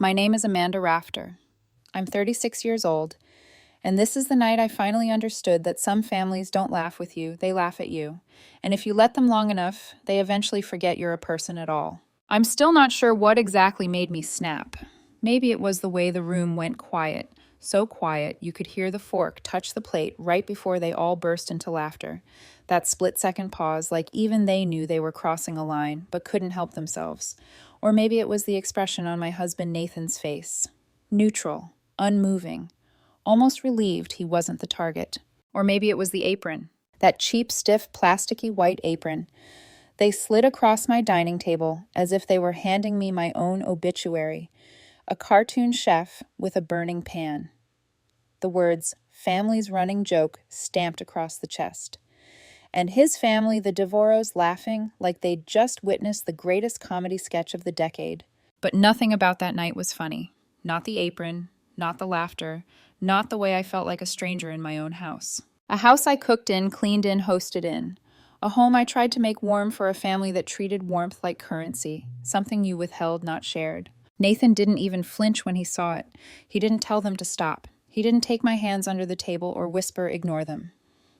My name is Amanda Rafter. I'm 36 years old, and this is the night I finally understood that some families don't laugh with you, they laugh at you. And if you let them long enough, they eventually forget you're a person at all. I'm still not sure what exactly made me snap. Maybe it was the way the room went quiet, so quiet you could hear the fork touch the plate right before they all burst into laughter. That split-second pause, like even they knew they were crossing a line, but couldn't help themselves. Or maybe it was the expression on my husband Nathan's face. Neutral, unmoving, almost relieved he wasn't the target. Or maybe it was the apron. That cheap, stiff, plasticky white apron. They slid across my dining table as if they were handing me my own obituary. A cartoon chef with a burning pan. The words, "Family's running joke," stamped across the chest. And his family, the Devoros, laughing like they'd just witnessed the greatest comedy sketch of the decade. But nothing about that night was funny. Not the apron, not the laughter, not the way I felt like a stranger in my own house. A house I cooked in, cleaned in, hosted in. A home I tried to make warm for a family that treated warmth like currency, something you withheld, not shared. Nathan didn't even flinch when he saw it. He didn't tell them to stop. He didn't take my hands under the table or whisper, "Ignore them."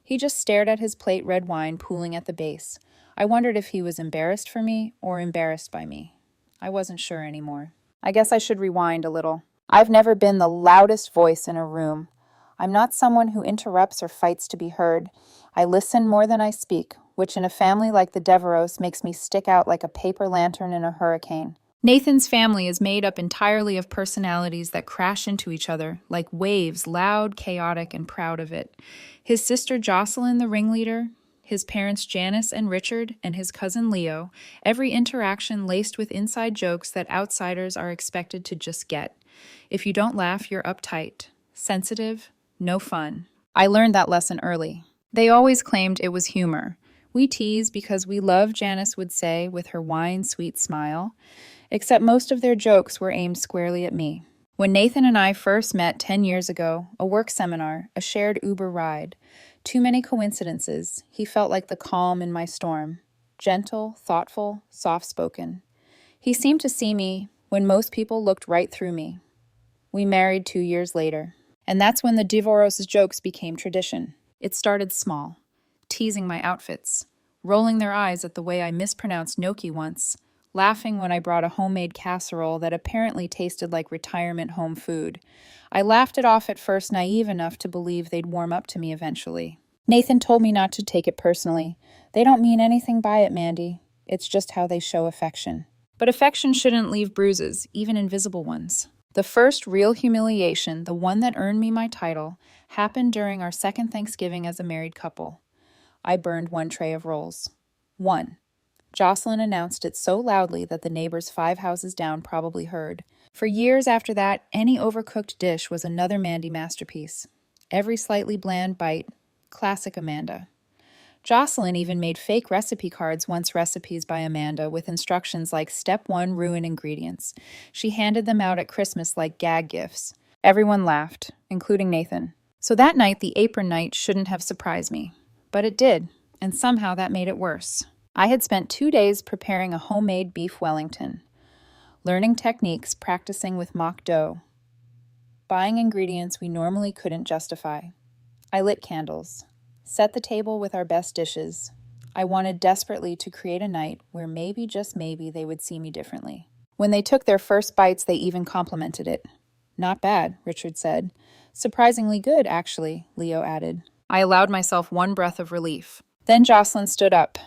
He just stared at his plate red wine pooling at the base. I wondered if he was embarrassed for me or embarrassed by me. I wasn't sure anymore. I guess I should rewind a little. I've never been the loudest voice in a room. I'm not someone who interrupts or fights to be heard. I listen more than I speak, which in a family like the Deveros makes me stick out like a paper lantern in a hurricane. Nathan's family is made up entirely of personalities that crash into each other, like waves, loud, chaotic, and proud of it. His sister Jocelyn, the ringleader, his parents Janice and Richard, and his cousin Leo, every interaction laced with inside jokes that outsiders are expected to just get. If you don't laugh, you're uptight, sensitive, no fun. I learned that lesson early. They always claimed it was humor. We tease because we love, Janice would say with her wine-sweet smile. Except most of their jokes were aimed squarely at me. When Nathan and I first met 10 years ago, a work seminar, a shared Uber ride, too many coincidences, he felt like the calm in my storm. Gentle, thoughtful, soft-spoken. He seemed to see me when most people looked right through me. We married 2 years later. And that's when the Devoros' jokes became tradition. It started small, teasing my outfits, rolling their eyes at the way I mispronounced gnocchi once, laughing when I brought a homemade casserole that apparently tasted like retirement home food. I laughed it off at first, naive enough to believe they'd warm up to me eventually. Nathan told me not to take it personally. They don't mean anything by it, Mandy. It's just how they show affection. But affection shouldn't leave bruises, even invisible ones. The first real humiliation, the one that earned me my title, happened during our second Thanksgiving as a married couple. I burned 1 tray of rolls. 1. Jocelyn announced it so loudly that the neighbors 5 houses down probably heard. For years after that, any overcooked dish was another Mandy masterpiece. Every slightly bland bite, classic Amanda. Jocelyn even made fake recipe cards, once recipes by Amanda, with instructions like Step 1, ruin ingredients. She handed them out at Christmas like gag gifts. Everyone laughed, including Nathan. So that night, the apron night, shouldn't have surprised me. But it did, and somehow that made it worse. I had spent 2 days preparing a homemade beef Wellington, learning techniques, practicing with mock dough, buying ingredients we normally couldn't justify. I lit candles, set the table with our best dishes. I wanted desperately to create a night where maybe, just maybe, they would see me differently. When they took their first bites, they even complimented it. "Not bad," Richard said. "Surprisingly good, actually," Leo added. I allowed myself one breath of relief. Then Jocelyn stood up.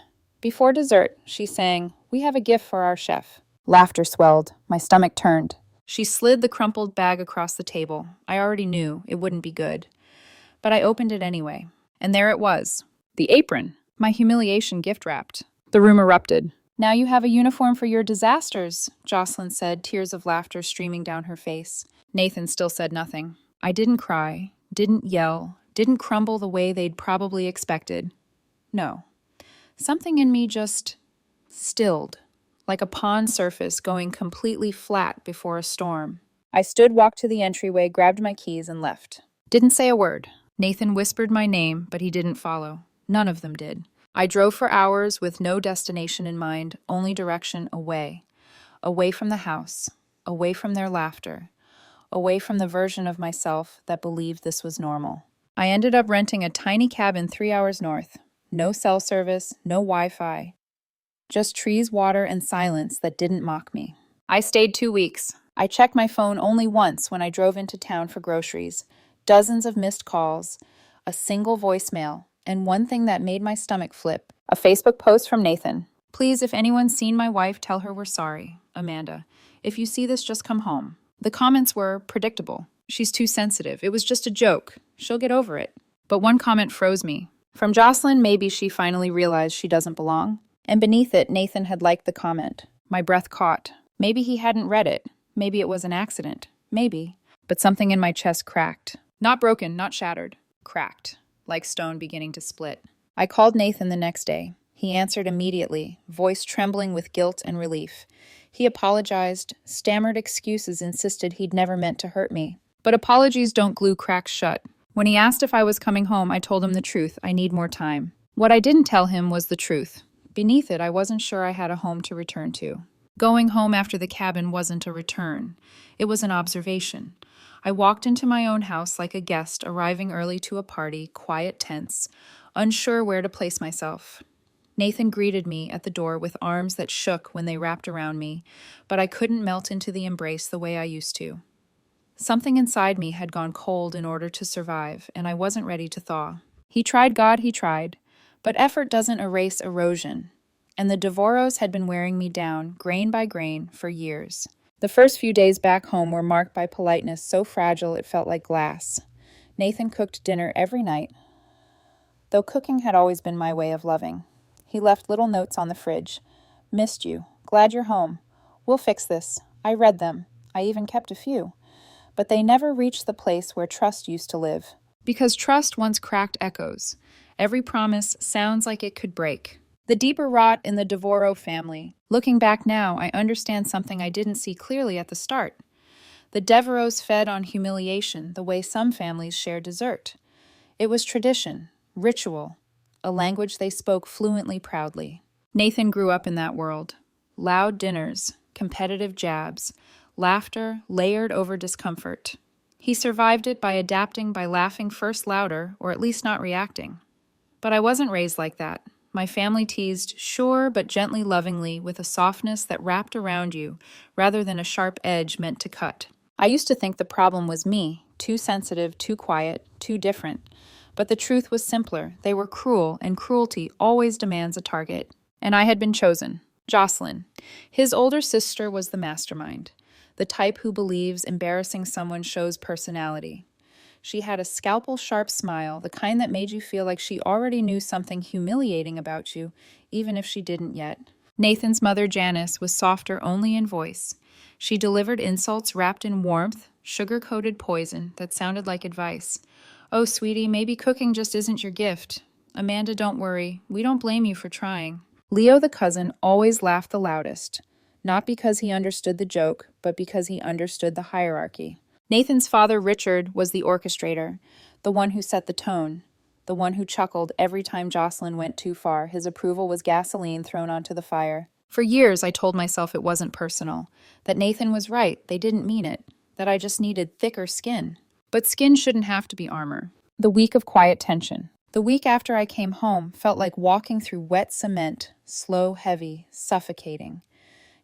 Before dessert, she sang, "We have a gift for our chef." Laughter swelled. My stomach turned. She slid the crumpled bag across the table. I already knew it wouldn't be good. But I opened it anyway. And there it was. The apron. My humiliation gift wrapped. The room erupted. "Now you have a uniform for your disasters," Jocelyn said, tears of laughter streaming down her face. Nathan still said nothing. I didn't cry, didn't yell, didn't crumble the way they'd probably expected. No. Something in me just stilled, like a pond surface going completely flat before a storm. I stood, walked to the entryway, grabbed my keys, and left. Didn't say a word. Nathan whispered my name, but he didn't follow. None of them did. I drove for hours with no destination in mind, only direction away. Away from the house. away from their laughter, away from the version of myself that believed this was normal. I ended up renting a tiny cabin 3 hours north. No cell service, no Wi-Fi, just trees, water, and silence that didn't mock me. I stayed 2 weeks. I checked my phone only once when I drove into town for groceries. Dozens of missed calls, a single voicemail, and one thing that made my stomach flip. A Facebook post from Nathan. Please, if anyone's seen my wife, tell her we're sorry. Amanda. If you see this, just come home. The comments were predictable. She's too sensitive. It was just a joke. She'll get over it. But one comment froze me. From Jocelyn, maybe she finally realized she doesn't belong. And beneath it, Nathan had liked the comment. My breath caught. Maybe he hadn't read it. Maybe it was an accident. Maybe. But something in my chest cracked. Not broken, not shattered. Cracked, like stone beginning to split. I called Nathan the next day. He answered immediately, voice trembling with guilt and relief. He apologized, stammered excuses, insisted he'd never meant to hurt me. But apologies don't glue cracks shut. When he asked if I was coming home, I told him the truth. I need more time. What I didn't tell him was the truth. Beneath it, I wasn't sure I had a home to return to. Going home after the cabin wasn't a return. It was an observation. I walked into my own house like a guest arriving early to a party, quiet, tense, unsure where to place myself. Nathan greeted me at the door with arms that shook when they wrapped around me, but I couldn't melt into the embrace the way I used to. Something inside me had gone cold in order to survive, and I wasn't ready to thaw. He tried, God, he tried. But effort doesn't erase erosion. And the Devoros had been wearing me down, grain by grain, for years. The first few days back home were marked by politeness so fragile it felt like glass. Nathan cooked dinner every night, though cooking had always been my way of loving. He left little notes on the fridge. Missed you. Glad you're home. We'll fix this. I read them. I even kept a few. But they never reached the place where trust used to live. Because trust once cracked echoes. Every promise sounds like it could break. The deeper rot in the Devoro family. Looking back now, I understand something I didn't see clearly at the start. The Deveros fed on humiliation the way some families share dessert. It was tradition, ritual, a language they spoke fluently proudly. Nathan grew up in that world. Loud dinners, competitive jabs, laughter layered over discomfort. He survived it by adapting by laughing first louder, or at least not reacting. But I wasn't raised like that. My family teased, sure but gently lovingly, with a softness that wrapped around you, rather than a sharp edge meant to cut. I used to think the problem was me, too sensitive, too quiet, too different. But the truth was simpler. They were cruel, and cruelty always demands a target. And I had been chosen. Jocelyn. His older sister was the mastermind, the type who believes embarrassing someone shows personality. She had a scalpel-sharp smile, the kind that made you feel like she already knew something humiliating about you, even if she didn't yet. Nathan's mother, Janice, was softer only in voice. She delivered insults wrapped in warmth, sugar-coated poison that sounded like advice. Oh, sweetie, maybe cooking just isn't your gift. Amanda, don't worry. We don't blame you for trying. Leo, the cousin, always laughed the loudest, not because he understood the joke, but because he understood the hierarchy. Nathan's father, Richard, was the orchestrator, the one who set the tone, the one who chuckled every time Jocelyn went too far. His approval was gasoline thrown onto the fire. For years, I told myself it wasn't personal, that Nathan was right, they didn't mean it, that I just needed thicker skin. But skin shouldn't have to be armor. The week of quiet tension. The week after I came home felt like walking through wet cement, slow, heavy, suffocating.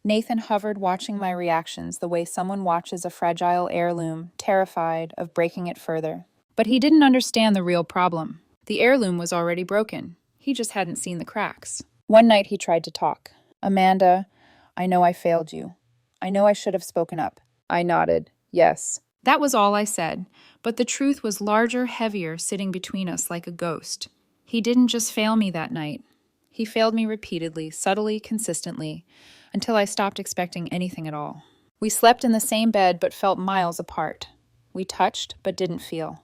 Nathan hovered, watching my reactions the way someone watches a fragile heirloom, terrified of breaking it further. But he didn't understand the real problem. The heirloom was already broken. He just hadn't seen the cracks. One night he tried to talk. Amanda, I know I failed you. I know I should have spoken up. I nodded. Yes. That was all I said, but the truth was larger, heavier, sitting between us like a ghost. He didn't just fail me that night. He failed me repeatedly, subtly, consistently, until I stopped expecting anything at all. We slept in the same bed but felt miles apart. We touched but didn't feel.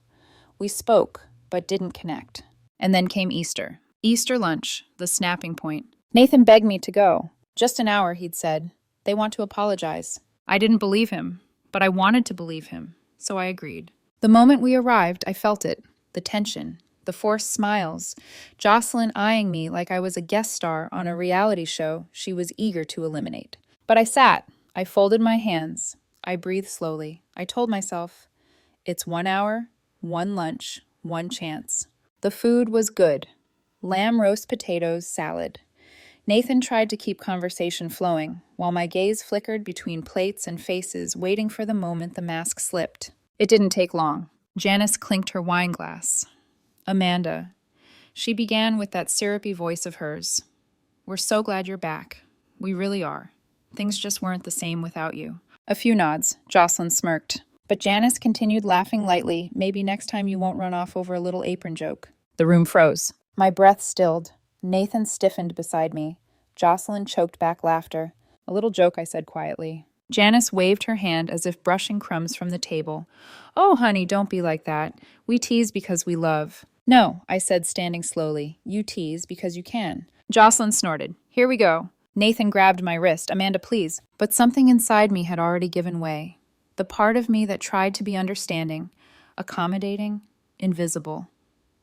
We spoke but didn't connect. And then came Easter. Easter lunch, the snapping point. Nathan begged me to go. Just an hour, he'd said. They want to apologize. I didn't believe him, but I wanted to believe him, so I agreed. The moment we arrived, I felt it. The tension, the forced smiles, Jocelyn eyeing me like I was a guest star on a reality show she was eager to eliminate. But I sat. I folded my hands. I breathed slowly. I told myself, it's 1 hour, one lunch, one chance. The food was good. Lamb roast potatoes, salad. Nathan tried to keep conversation flowing, while my gaze flickered between plates and faces, waiting for the moment the mask slipped. It didn't take long. Janice clinked her wine glass. Amanda. She began with that syrupy voice of hers. We're so glad you're back. We really are. Things just weren't the same without you. A few nods. Jocelyn smirked. But Janice continued laughing lightly. Maybe next time you won't run off over a little apron joke. The room froze. My breath stilled. Nathan stiffened beside me. Jocelyn choked back laughter. A little joke, I said quietly. Janice waved her hand as if brushing crumbs from the table. Oh, honey, don't be like that. We tease because we love. No, I said, standing slowly. You tease because you can. Jocelyn snorted. Here we go. Nathan grabbed my wrist. Amanda, please. But something inside me had already given way. The part of me that tried to be understanding, accommodating, invisible.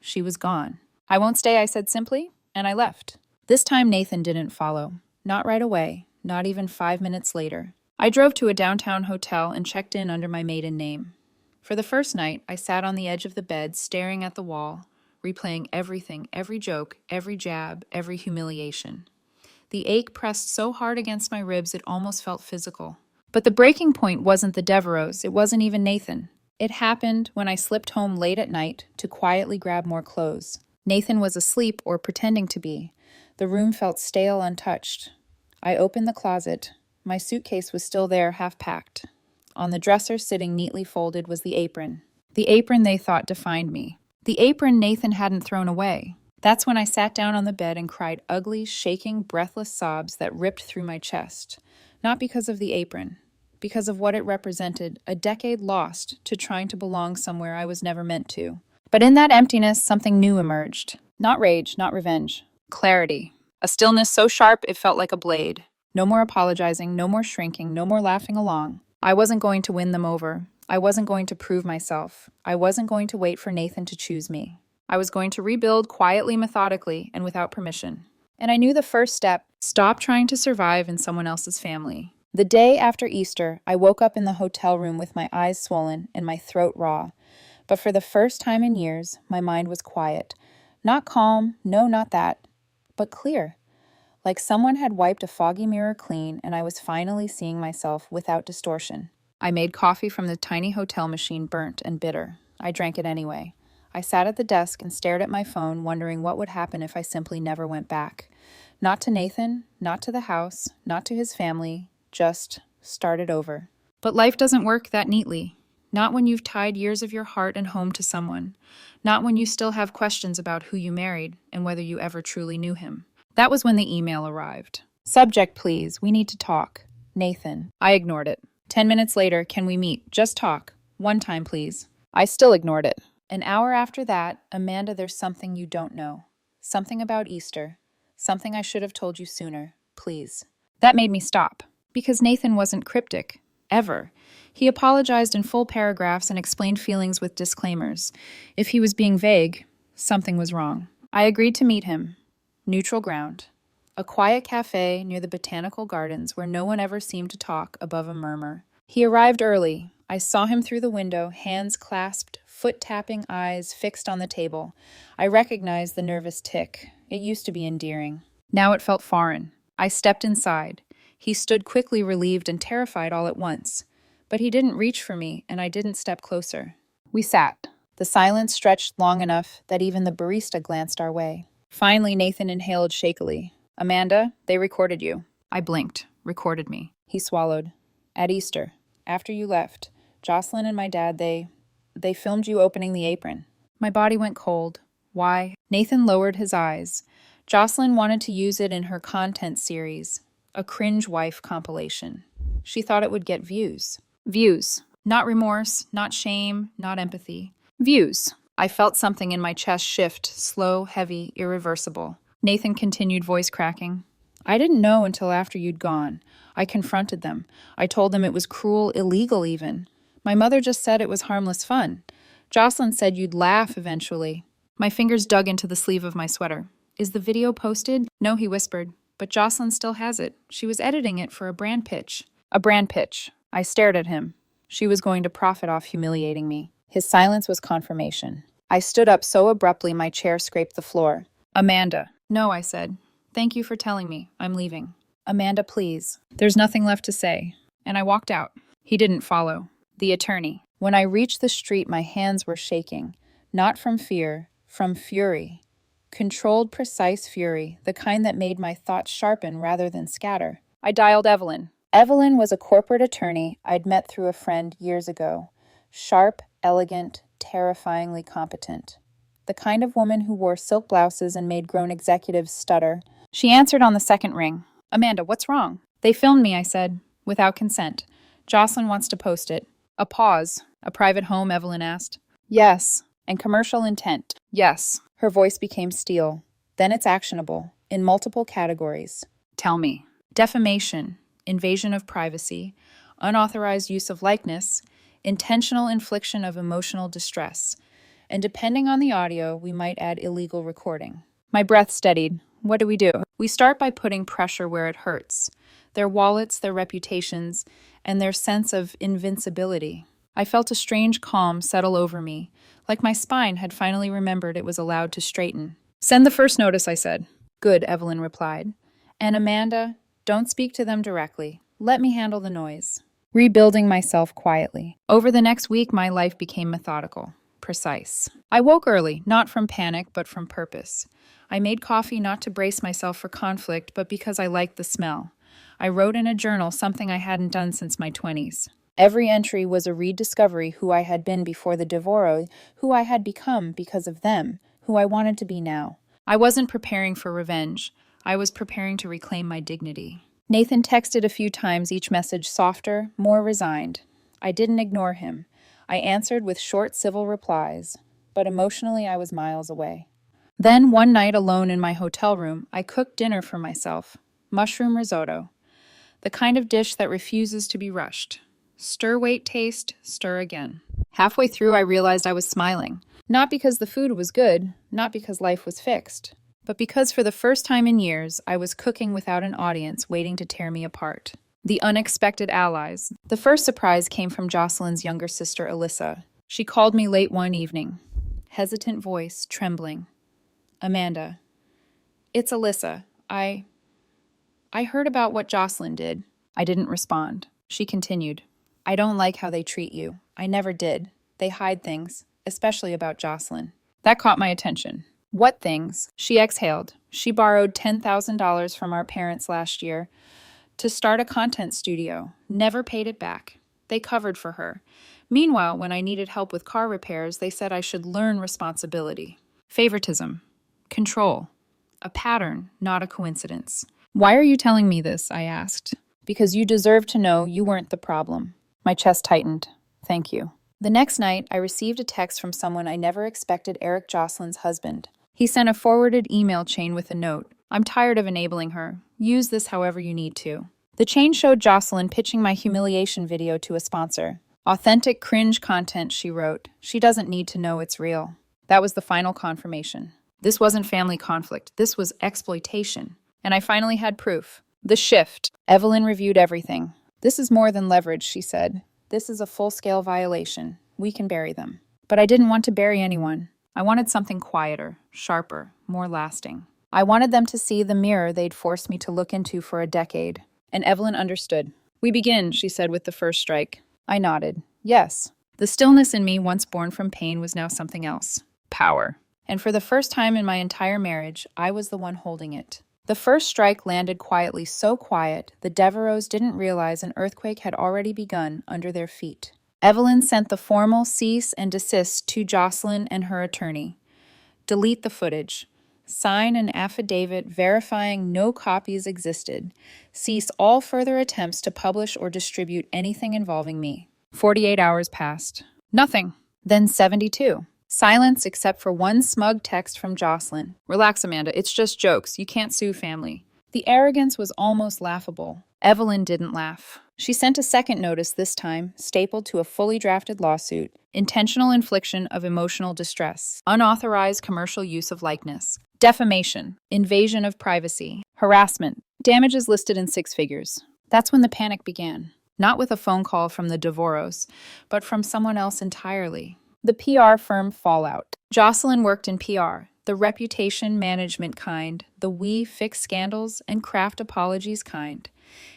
She was gone. I won't stay, I said simply, and I left. This time Nathan didn't follow. Not right away, not even 5 minutes later. I drove to a downtown hotel and checked in under my maiden name. For the first night, I sat on the edge of the bed, staring at the wall, replaying everything, every joke, every jab, every humiliation. The ache pressed so hard against my ribs it almost felt physical. But the breaking point wasn't the Devereaux, it wasn't even Nathan. It happened when I slipped home late at night to quietly grab more clothes. Nathan was asleep or pretending to be. The room felt stale, untouched. I opened the closet. My suitcase was still there, half-packed. On the dresser, sitting neatly folded, was the apron. The apron they thought defined me. The apron Nathan hadn't thrown away. That's when I sat down on the bed and cried ugly, shaking, breathless sobs that ripped through my chest. Not because of the apron, because of what it represented, a decade lost to trying to belong somewhere I was never meant to. But in that emptiness, something new emerged. Not rage, not revenge. Clarity. A stillness so sharp it felt like a blade. No more apologizing, no more shrinking, no more laughing along. I wasn't going to win them over. I wasn't going to prove myself. I wasn't going to wait for Nathan to choose me. I was going to rebuild quietly, methodically, and without permission. And I knew the first step: stop trying to survive in someone else's family. The day after Easter, I woke up in the hotel room with my eyes swollen and my throat raw. But for the first time in years, my mind was quiet. Not calm, no, not that, but clear. Like someone had wiped a foggy mirror clean and I was finally seeing myself without distortion. I made coffee from the tiny hotel machine, burnt and bitter. I drank it anyway. I sat at the desk and stared at my phone, wondering what would happen if I simply never went back. Not to Nathan, not to the house, not to his family, just started over. But life doesn't work that neatly. Not when you've tied years of your heart and home to someone. Not when you still have questions about who you married and whether you ever truly knew him. That was when the email arrived. Subject, please. We need to talk. Nathan. I ignored it. 10 minutes later, can we meet? Just talk. One time, please. I still ignored it. An hour after that, Amanda, there's something you don't know. Something about Easter. Something I should have told you sooner. Please. That made me stop. Because Nathan wasn't cryptic. Ever. He apologized in full paragraphs and explained feelings with disclaimers. If he was being vague, something was wrong. I agreed to meet him. Neutral ground. A quiet cafe near the botanical gardens where no one ever seemed to talk above a murmur. He arrived early. I saw him through the window, hands clasped, foot-tapping, eyes fixed on the table. I recognized the nervous tick. It used to be endearing. Now it felt foreign. I stepped inside. He stood quickly, relieved and terrified all at once. But he didn't reach for me, and I didn't step closer. We sat. The silence stretched long enough that even the barista glanced our way. Finally, Nathan inhaled shakily. Amanda, they recorded you. I blinked. Recorded me. He swallowed. At Easter. After you left. Jocelyn and my dad, they filmed you opening the apron. My body went cold. Why? Nathan lowered his eyes. Jocelyn wanted to use it in her content series. A cringe wife compilation. She thought it would get views. Views. Not remorse, not shame, not empathy. Views. I felt something in my chest shift, slow, heavy, irreversible. Nathan continued, voice cracking. I didn't know until after you'd gone. I confronted them. I told them it was cruel, illegal even. My mother just said it was harmless fun. Jocelyn said you'd laugh eventually. My fingers dug into the sleeve of my sweater. Is the video posted? No, he whispered. But Jocelyn still has it. She was editing it for a brand pitch. A brand pitch. I stared at him. She was going to profit off humiliating me. His silence was confirmation. I stood up so abruptly my chair scraped the floor. Amanda. No, I said. Thank you for telling me. I'm leaving. Amanda, please. There's nothing left to say. And I walked out. He didn't follow. The attorney. When I reached the street, my hands were shaking. Not from fear, from fury. Controlled, precise fury, the kind that made my thoughts sharpen rather than scatter. I dialed Evelyn. Evelyn was a corporate attorney I'd met through a friend years ago. Sharp, elegant, terrifyingly competent. The kind of woman who wore silk blouses and made grown executives stutter. She answered on the second ring. Amanda, what's wrong? They filmed me, I said, without consent. Jocelyn wants to post it. A pause. A private home, Evelyn asked. Yes. And commercial intent. Yes. Her voice became steel. Then it's actionable, in multiple categories. Tell me. Defamation, invasion of privacy, unauthorized use of likeness, intentional infliction of emotional distress, and depending on the audio, we might add illegal recording. My breath steadied. What do? We start by putting pressure where it hurts. Their wallets, their reputations, and their sense of invincibility. I felt a strange calm settle over me, like my spine had finally remembered it was allowed to straighten. Send the first notice, I said. Good, Evelyn replied. And Amanda, don't speak to them directly. Let me handle the noise. Rebuilding myself quietly. Over the next week, my life became methodical, precise. I woke early, not from panic, but from purpose. I made coffee not to brace myself for conflict, but because I liked the smell. I wrote in a journal something I hadn't done since my 20s. Every entry was a rediscovery who I had been before the Devoro, who I had become because of them, who I wanted to be now. I wasn't preparing for revenge. I was preparing to reclaim my dignity. Nathan texted a few times, each message softer, more resigned. I didn't ignore him. I answered with short civil replies, but emotionally I was miles away. Then, one night alone in my hotel room, I cooked dinner for myself. Mushroom risotto. The kind of dish that refuses to be rushed. Stir, wait, taste, stir again. Halfway through, I realized I was smiling. Not because the food was good, not because life was fixed, but because for the first time in years, I was cooking without an audience waiting to tear me apart. The unexpected allies. The first surprise came from Jocelyn's younger sister, Alyssa. She called me late one evening. Hesitant voice, trembling. Amanda. It's Alyssa. I heard about what Jocelyn did. I didn't respond. She continued. I don't like how they treat you. I never did. They hide things, especially about Jocelyn. That caught my attention. What things? She exhaled. She borrowed $10,000 from our parents last year to start a content studio. Never paid it back. They covered for her. Meanwhile, when I needed help with car repairs, they said I should learn responsibility. Favoritism. Control. A pattern, not a coincidence. Why are you telling me this? I asked. Because you deserve to know you weren't the problem. My chest tightened. Thank you. The next night, I received a text from someone I never expected, Eric Jocelyn's husband. He sent a forwarded email chain with a note. I'm tired of enabling her. Use this however you need to. The chain showed Jocelyn pitching my humiliation video to a sponsor. Authentic cringe content, she wrote. She doesn't need to know it's real. That was the final confirmation. This wasn't family conflict. This was exploitation. And I finally had proof. The shift. Evelyn reviewed everything. This is more than leverage, she said. This is a full-scale violation. We can bury them. But I didn't want to bury anyone. I wanted something quieter, sharper, more lasting. I wanted them to see the mirror they'd forced me to look into for a decade. And Evelyn understood. We begin, she said with the first strike. I nodded. Yes. The stillness in me, once born from pain, was now something else. Power. And for the first time in my entire marriage, I was the one holding it. The first strike landed quietly, so quiet, the Devereaux didn't realize an earthquake had already begun under their feet. Evelyn sent the formal cease and desist to Jocelyn and her attorney. Delete the footage. Sign an affidavit verifying no copies existed. Cease all further attempts to publish or distribute anything involving me. 48 hours passed. Nothing. Then 72. Silence except for one smug text from Jocelyn. Relax, Amanda. It's just jokes. You can't sue family. The arrogance was almost laughable. Evelyn didn't laugh. She sent a second notice this time, stapled to a fully drafted lawsuit. Intentional infliction of emotional distress. Unauthorized commercial use of likeness. Defamation. Invasion of privacy. Harassment. Damages listed in 6 figures. That's when the panic began. Not with a phone call from the Devoros, but from someone else entirely. The PR firm fallout. Jocelyn worked in PR, the reputation management kind, the we fix scandals and craft apologies kind.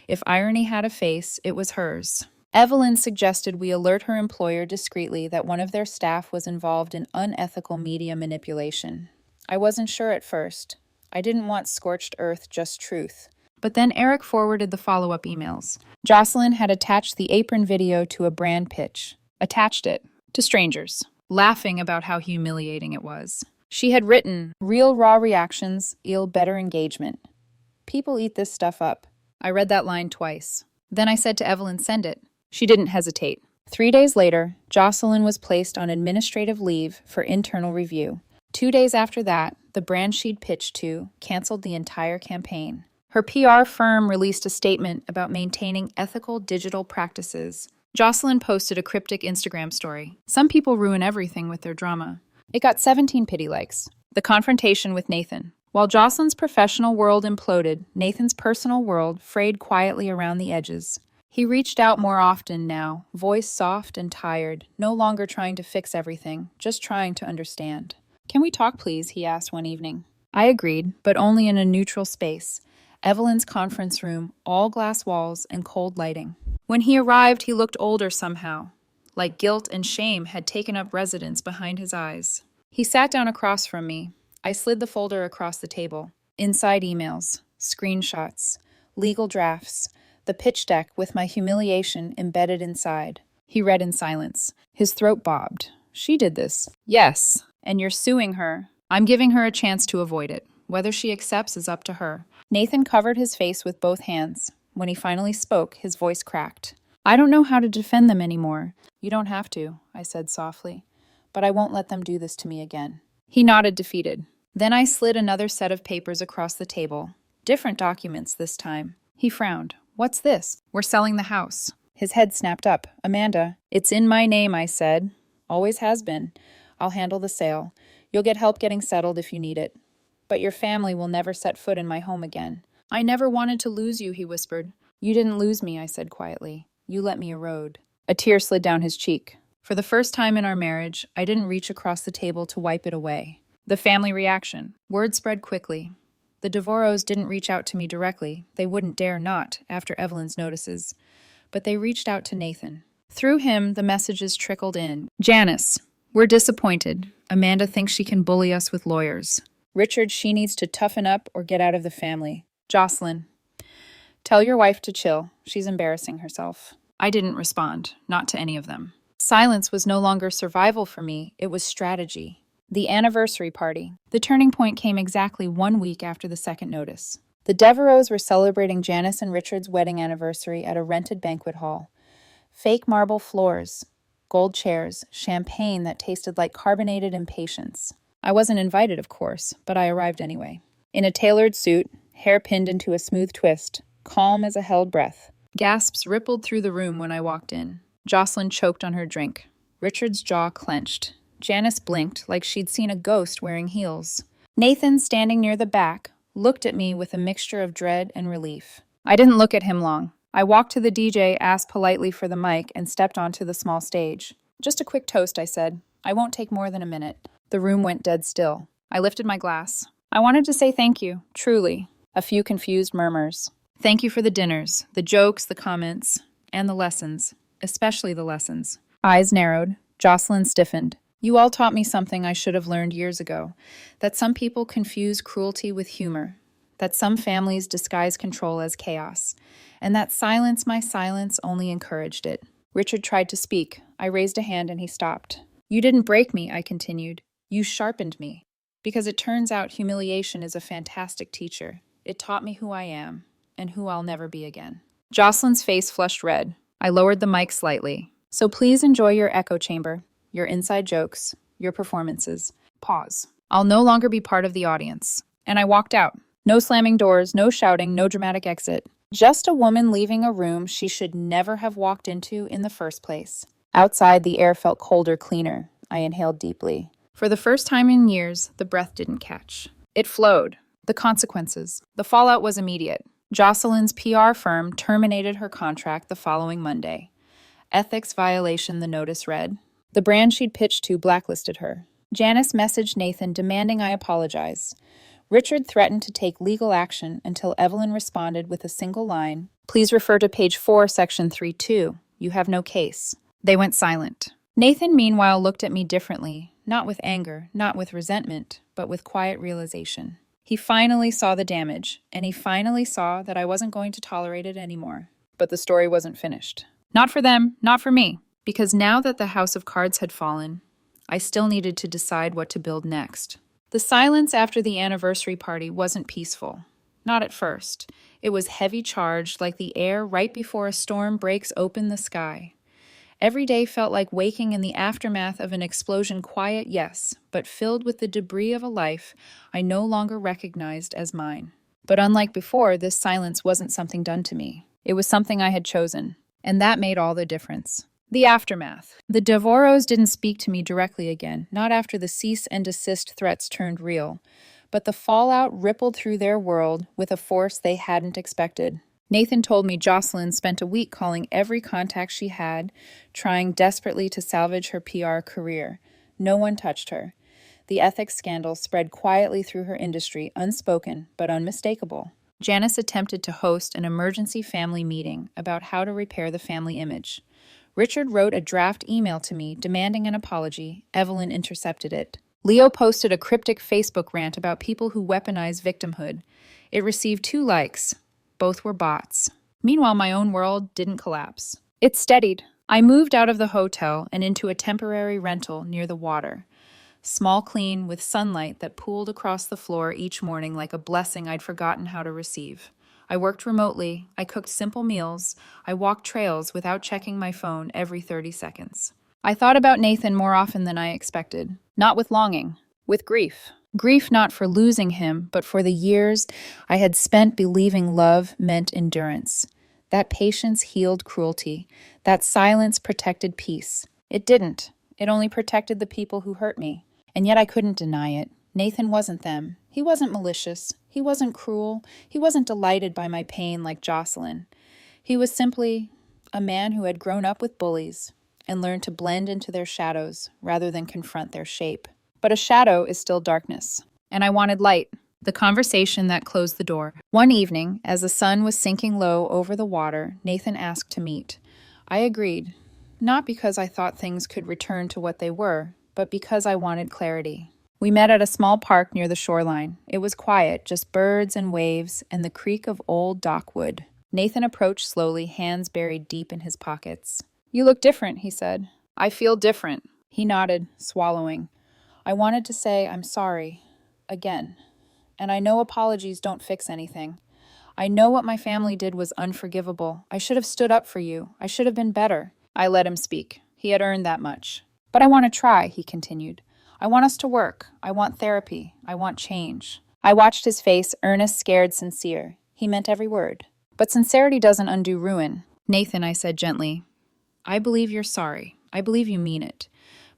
If irony had a face, it was hers. Evelyn suggested we alert her employer discreetly that one of their staff was involved in unethical media manipulation. I wasn't sure at first. I didn't want scorched earth, just truth. But then Eric forwarded the follow-up emails. Jocelyn had attached the Apron video to a brand pitch. Attached it to strangers, laughing about how humiliating it was. She had written, "Real raw reactions yield better engagement. People eat this stuff up." I read that line twice. Then I said to Evelyn, "Send it." She didn't hesitate. 3 days later, Jocelyn was placed on administrative leave for internal review. 2 days after that, the brand she'd pitched to canceled the entire campaign. Her PR firm released a statement about maintaining ethical digital practices. Jocelyn posted a cryptic Instagram story. Some people ruin everything with their drama. It got 17 pity likes. The confrontation with Nathan. While Jocelyn's professional world imploded, Nathan's personal world frayed quietly around the edges. He reached out more often now, voice soft and tired, no longer trying to fix everything, just trying to understand. "Can we talk, please?" he asked one evening. I agreed, but only in a neutral space. Evelyn's conference room, all glass walls and cold lighting. When he arrived, he looked older somehow, like guilt and shame had taken up residence behind his eyes. He sat down across from me. I slid the folder across the table. Inside emails, screenshots, legal drafts, the pitch deck with my humiliation embedded inside. He read in silence. His throat bobbed. "She did this." "Yes, and you're suing her." "I'm giving her a chance to avoid it. Whether she accepts is up to her." Nathan covered his face with both hands. When he finally spoke, his voice cracked. "I don't know how to defend them anymore." "You don't have to," I said softly. "But I won't let them do this to me again." He nodded, defeated. Then I slid another set of papers across the table. Different documents this time. He frowned. "What's this?" "We're selling the house." His head snapped up. "Amanda." "It's in my name," I said. "Always has been. I'll handle the sale. You'll get help getting settled if you need it. But your family will never set foot in my home again." "I never wanted to lose you," he whispered. "You didn't lose me," I said quietly. "You let me erode." A tear slid down his cheek. For the first time in our marriage, I didn't reach across the table to wipe it away. The family reaction. Word spread quickly. The Devoros didn't reach out to me directly. They wouldn't dare not, after Evelyn's notices. But they reached out to Nathan. Through him, the messages trickled in. "Janice, we're disappointed. Amanda thinks she can bully us with lawyers. Richard, she needs to toughen up or get out of the family. Jocelyn, tell your wife to chill. She's embarrassing herself." I didn't respond, not to any of them. Silence was no longer survival for me, it was strategy. The anniversary party. The turning point came exactly 1 week after the second notice. The Devereaux were celebrating Janice and Richard's wedding anniversary at a rented banquet hall. Fake marble floors, gold chairs, champagne that tasted like carbonated impatience. I wasn't invited, of course, but I arrived anyway. In a tailored suit, hair pinned into a smooth twist, calm as a held breath. Gasps rippled through the room when I walked in. Jocelyn choked on her drink. Richard's jaw clenched. Janice blinked like she'd seen a ghost wearing heels. Nathan, standing near the back, looked at me with a mixture of dread and relief. I didn't look at him long. I walked to the DJ, asked politely for the mic, and stepped onto the small stage. "Just a quick toast," I said. "I won't take more than a minute." The room went dead still. I lifted my glass. "I wanted to say thank you, truly." A few confused murmurs. "Thank you for the dinners, the jokes, the comments, and the lessons, especially the lessons." Eyes narrowed. Jocelyn stiffened. "You all taught me something I should have learned years ago, that some people confuse cruelty with humor, that some families disguise control as chaos, and that my silence only encouraged it." Richard tried to speak. I raised a hand and he stopped. "You didn't break me," I continued. "You sharpened me. Because it turns out humiliation is a fantastic teacher. It taught me who I am, and who I'll never be again." Jocelyn's face flushed red. I lowered the mic slightly. "So please enjoy your echo chamber, your inside jokes, your performances. Pause. I'll no longer be part of the audience." And I walked out. No slamming doors, no shouting, no dramatic exit. Just a woman leaving a room she should never have walked into in the first place. Outside, the air felt colder, cleaner. I inhaled deeply. For the first time in years, the breath didn't catch. It flowed. The consequences. The fallout was immediate. Jocelyn's PR firm terminated her contract the following Monday. Ethics violation, the notice read. The brand she'd pitched to blacklisted her. Janice messaged Nathan demanding I apologize. Richard threatened to take legal action until Evelyn responded with a single line, "Please refer to page 4, section 3.2. You have no case." They went silent. Nathan, meanwhile, looked at me differently, not with anger, not with resentment, but with quiet realization. He finally saw the damage, and he finally saw that I wasn't going to tolerate it anymore. But the story wasn't finished. Not for them, not for me, because now that the house of cards had fallen, I still needed to decide what to build next. The silence after the anniversary party wasn't peaceful. Not at first. It was heavy-charged, like the air right before a storm breaks open the sky. Every day felt like waking in the aftermath of an explosion, quiet, yes, but filled with the debris of a life I no longer recognized as mine. But unlike before, this silence wasn't something done to me. It was something I had chosen, and that made all the difference. The aftermath. The Devoros didn't speak to me directly again, not after the cease and desist threats turned real, but the fallout rippled through their world with a force they hadn't expected. Nathan told me Jocelyn spent a week calling every contact she had, trying desperately to salvage her PR career. No one touched her. The ethics scandal spread quietly through her industry, unspoken but unmistakable. Janice attempted to host an emergency family meeting about how to repair the family image. Richard wrote a draft email to me demanding an apology. Evelyn intercepted it. Leo posted a cryptic Facebook rant about people who weaponize victimhood. It received 2 likes. Both were bots. Meanwhile, my own world didn't collapse. It steadied. I moved out of the hotel and into a temporary rental near the water. Small, clean, with sunlight that pooled across the floor each morning like a blessing I'd forgotten how to receive. I worked remotely, I cooked simple meals, I walked trails without checking my phone every 30 seconds. I thought about Nathan more often than I expected. Not with longing, with grief. Grief not for losing him, but for the years I had spent believing love meant endurance. That patience healed cruelty. That silence protected peace. It didn't. It only protected the people who hurt me. And yet I couldn't deny it. Nathan wasn't them. He wasn't malicious. He wasn't cruel. He wasn't delighted by my pain like Jocelyn. He was simply a man who had grown up with bullies and learned to blend into their shadows rather than confront their shape. But a shadow is still darkness. And I wanted light. The conversation that closed the door. One evening, as the sun was sinking low over the water, Nathan asked to meet. I agreed, not because I thought things could return to what they were, but because I wanted clarity. We met at a small park near the shoreline. It was quiet, just birds and waves and the creak of old dockwood. Nathan approached slowly, hands buried deep in his pockets. "You look different," he said. "I feel different." He nodded, swallowing. I wanted to say, "I'm sorry." Again. And I know apologies don't fix anything. I know what my family did was unforgivable. I should have stood up for you. I should have been better. I let him speak. He had earned that much. "But I want to try," he continued. "I want us to work. I want therapy. I want change." I watched his face, earnest, scared, sincere. He meant every word. "But sincerity doesn't undo ruin." "Nathan," I said gently, "I believe you're sorry. I believe you mean it.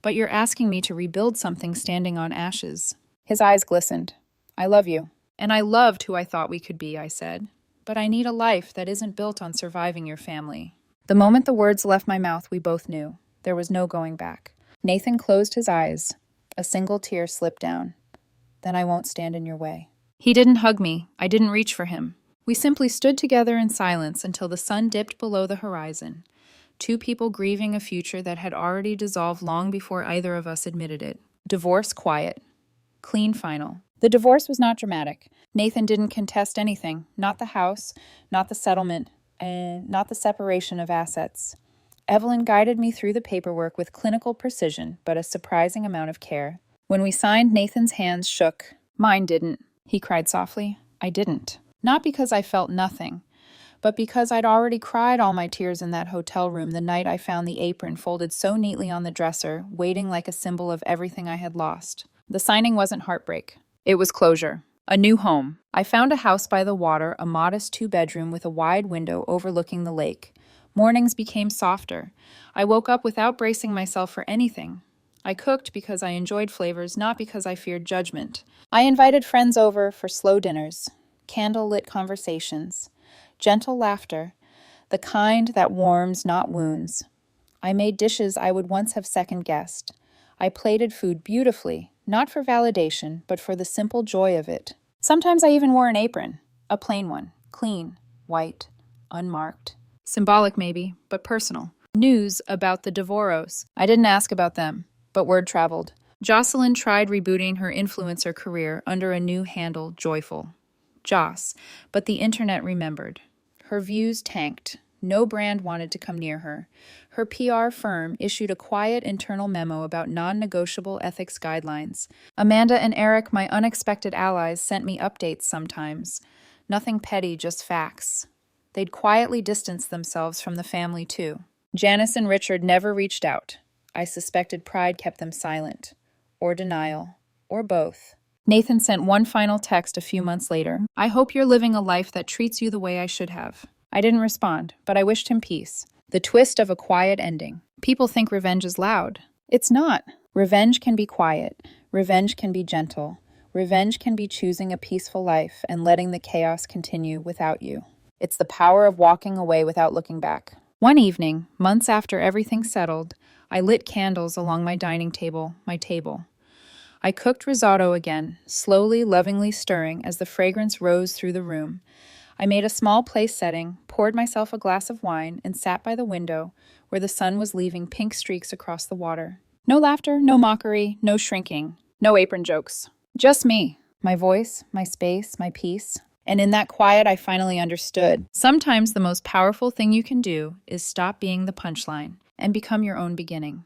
But you're asking me to rebuild something standing on ashes." His eyes glistened. "I love you. And I loved who I thought we could be," I said. "But I need a life that isn't built on surviving your family." The moment the words left my mouth, we both knew. There was no going back. Nathan closed his eyes. A single tear slipped down. "Then I won't stand in your way." He didn't hug me. I didn't reach for him. We simply stood together in silence until the sun dipped below the horizon. 2 people grieving a future that had already dissolved long before either of us admitted it. Divorce quiet. Clean final. The divorce was not dramatic. Nathan didn't contest anything. Not the house, not the settlement, and not the separation of assets. Evelyn guided me through the paperwork with clinical precision, but a surprising amount of care. When we signed, Nathan's hands shook. Mine didn't. He cried softly. I didn't. Not because I felt nothing, but because I'd already cried all my tears in that hotel room the night I found the apron folded so neatly on the dresser, waiting like a symbol of everything I had lost. The signing wasn't heartbreak. It was closure. A new home. I found a house by the water, a modest 2-bedroom with a wide window overlooking the lake. Mornings became softer. I woke up without bracing myself for anything. I cooked because I enjoyed flavors, not because I feared judgment. I invited friends over for slow dinners, candle-lit conversations. Gentle laughter, the kind that warms, not wounds. I made dishes I would once have second-guessed. I plated food beautifully, not for validation, but for the simple joy of it. Sometimes I even wore an apron, a plain one, clean, white, unmarked. Symbolic maybe, but personal. News about the Devoros. I didn't ask about them, but word traveled. Jocelyn tried rebooting her influencer career under a new handle, Joyful. Joss, but the internet remembered. Her views tanked. No brand wanted to come near her. Her PR firm issued a quiet internal memo about non-negotiable ethics guidelines. Amanda and Eric, my unexpected allies, sent me updates sometimes. Nothing petty, just facts. They'd quietly distanced themselves from the family, too. Janice and Richard never reached out. I suspected pride kept them silent. Or denial. Or both. Nathan sent one final text a few months later. I hope you're living a life that treats you the way I should have. I didn't respond, but I wished him peace. The twist of a quiet ending. People think revenge is loud. It's not. Revenge can be quiet. Revenge can be gentle. Revenge can be choosing a peaceful life and letting the chaos continue without you. It's the power of walking away without looking back. One evening, months after everything settled, I lit candles along my dining table, my table. I cooked risotto again, slowly, lovingly stirring as the fragrance rose through the room. I made a small place setting, poured myself a glass of wine, and sat by the window, where the sun was leaving pink streaks across the water. No laughter, no mockery, no shrinking, no apron jokes. Just me, my voice, my space, my peace. And in that quiet, I finally understood. Sometimes the most powerful thing you can do is stop being the punchline and become your own beginning.